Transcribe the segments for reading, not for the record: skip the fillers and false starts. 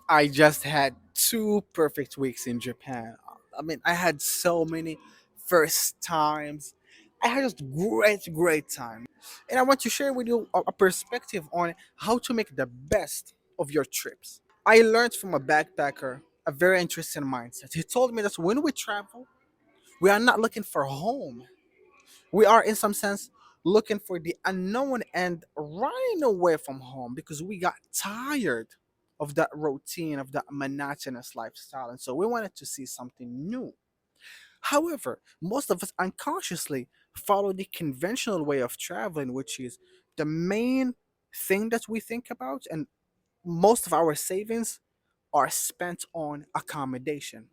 I just had 2 perfect weeks in Japan. I mean, I had so many first times. I had just great time. And I want to share with you a perspective on how to make the best of your trips. I learned from a backpacker a very interesting mindset. He told me that when we travel, we are not looking for home. We are, in some sense, looking for the unknown and running away from home because we got tired of that routine, of that monotonous lifestyle. And so we wanted to see something new. However, most of us unconsciously follow the conventional way of traveling, which is the main thing that we think about, and most of our savings are spent on accommodation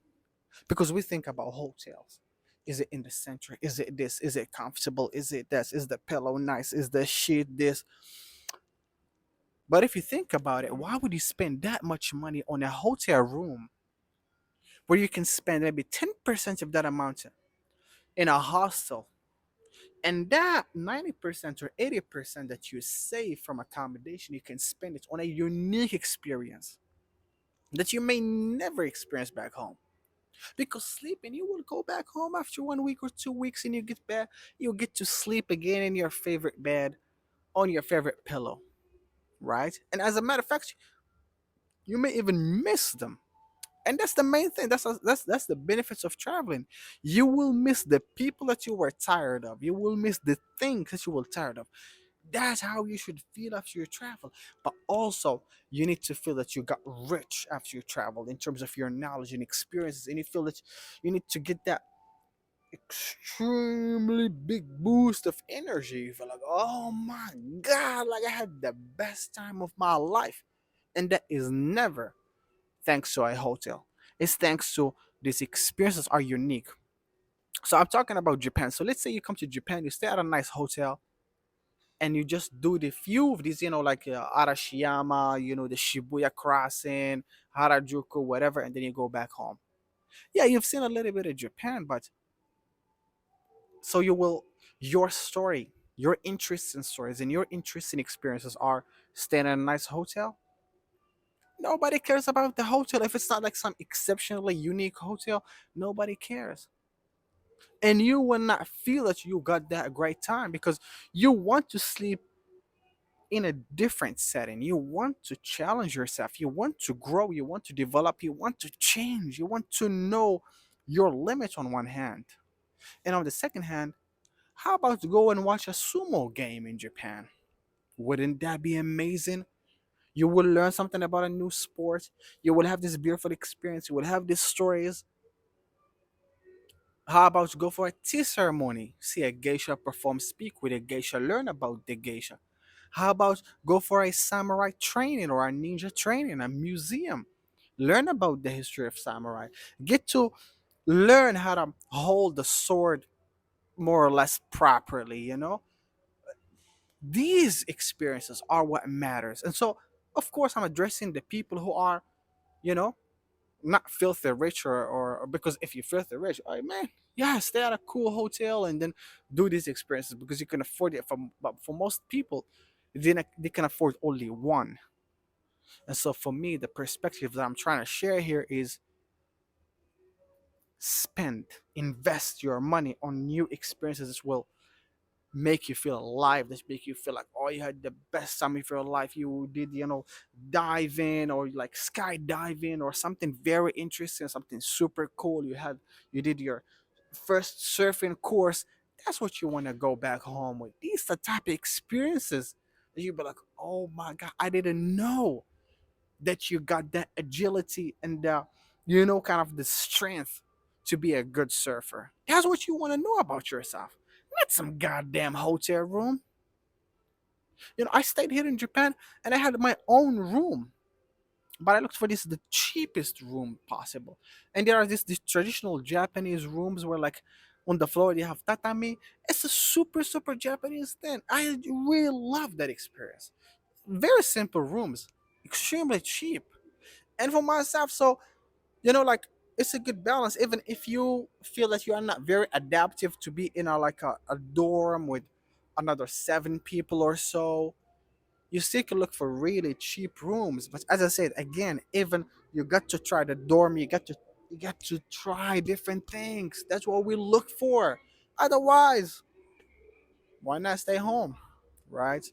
because we think about hotels. Is it in the center? Is it this? Is it comfortable? Is it this? Is the pillow nice? Is the sheet this? But if you think about it, why would you spend that much money on a hotel room where you can spend maybe 10% of that amount in a hostel? And that 90% or 80% that you save from accommodation, you can spend it on a unique experience that you may never experience back home. Because sleeping, you will go back home after 1 week or 2 weeks and you get back, you get to sleep again in your favorite bed on your favorite pillow, right? And as a matter of fact, you may even miss them. And that's the main thing. That's the benefits of traveling. You will miss the people that you were tired of. You will miss the things that you were tired of. That's how you should feel after you travel. But also, you need to feel that you got rich after you travel in terms of your knowledge and experiences. And you feel that you need to get that extremely big boost of energy. You feel like, oh my God, like I had the best time of my life. And that is never thanks to a hotel. It's thanks to these experiences are unique. So I'm talking about Japan. So let's say you come to Japan, you stay at a nice hotel, and you just do the few of these, like Arashiyama, the Shibuya crossing, Harajuku, whatever, and then you go back home. Yeah, you've seen a little bit of Japan, but so you will, your story, your interests in stories, and your interests in experiences are staying in a nice hotel. Nobody cares about the hotel if it's not like some exceptionally unique hotel. Nobody cares, and you will not feel that you got that great time because you want to sleep in a different setting. You want to challenge yourself. You want to grow. You want to develop. You want to change. You want to know your limits on one hand. And on the second hand, how about to go and watch a sumo game in Japan? Wouldn't that be amazing? You will learn something about a new sport. You will have this beautiful experience. You will have these stories. How about you go for a tea ceremony? See a geisha perform, speak with a geisha, learn about the geisha. How about go for a samurai training or a ninja training, a museum? Learn about the history of samurai. Get to learn how to hold the sword more or less properly. These experiences are what matters. And so, of course, I'm addressing the people who are, you know, not filthy rich or because if you're filthy rich, oh man, yeah, stay at a cool hotel and then do these experiences because you can afford it. But for most people, they can afford only one. And so for me, the perspective that I'm trying to share here is spend, invest your money on new experiences as well make you feel alive. This make you feel like, oh, you had the best time of your life. You did, diving or like skydiving or something very interesting, something super cool. You did your first surfing course. That's what you want to go back home with. These are the type of experiences that you be like, oh my God, I didn't know that you got that agility and kind of the strength to be a good surfer. That's what you want to know about yourself, not some goddamn hotel room. I stayed here in Japan and I had my own room, but I looked for this the cheapest room possible. And there are these traditional Japanese rooms where like on the floor they have tatami. It's a super Japanese thing. I really love that experience. Very simple rooms, extremely cheap. And for myself, so like it's a good balance. Even if you feel that you are not very adaptive to be in a dorm with another 7 people or so, you still can look for really cheap rooms. But as I said again, even You got to try the dorm. You got to try different things. That's what we look for. Otherwise, why not stay home, right?